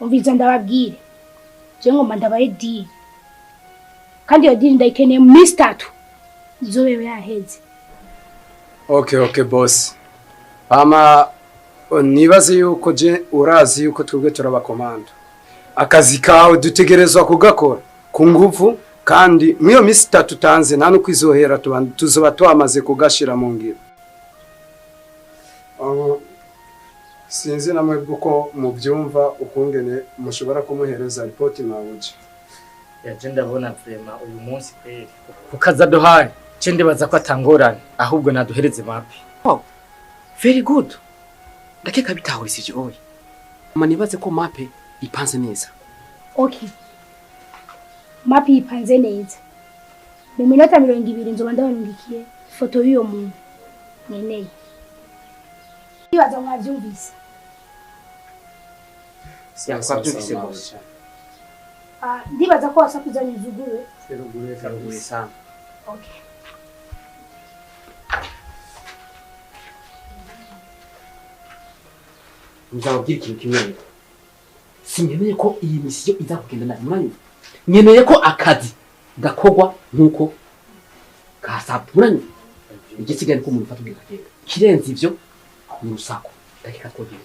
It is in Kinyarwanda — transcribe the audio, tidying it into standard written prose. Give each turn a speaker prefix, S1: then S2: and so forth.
S1: umviza ndababwire je ngomba ndabaye deal kandi iyo deal ndayikeneye mu minsi 3 izobe yaheze.
S2: Okay boss. Nibaze yuko je urazi yuko twebwe turabakomanda. Akazi kawe dutegerezwa kugakora ku nguvu kandi mwiyo minsi 3 tanze nta nuko izohera tuzoba twamaze kugashira mu ngiro. Sinzi namwe bwo mubyumva ukungene mushobora kumuhereza report mawuje.
S3: Yaje ndabona vrema uyu munsi kweli kukaza dohari cende baza ko atangorana ahubwo naduhereze mapi.
S4: Oh, very good. Ndakeka bitahurisije oya. Manibaze ko mape ipanze neza.
S1: Okay. Mapi ipanze neza. Mu minota 20 nzoba ndabarungikiye foto y'uyo muntu. Nene. Ibaza mwavyumvise.
S4: Twabyumvise bose.
S1: Ndibaza ko wasakuzanye izugure.
S4: Karugure sana.
S1: Okay.
S4: Nzababwira ikintu kimwe. Sinkeneye ko iyi misiyo iza kugenda na muranyumva. Nkeneye ko akazi gakogwa nkuko kasabwe muranyumva. Igisigaye ko umuntu ufata ubwenge. Kirenze ivyo ni rusako. Dakika twogera.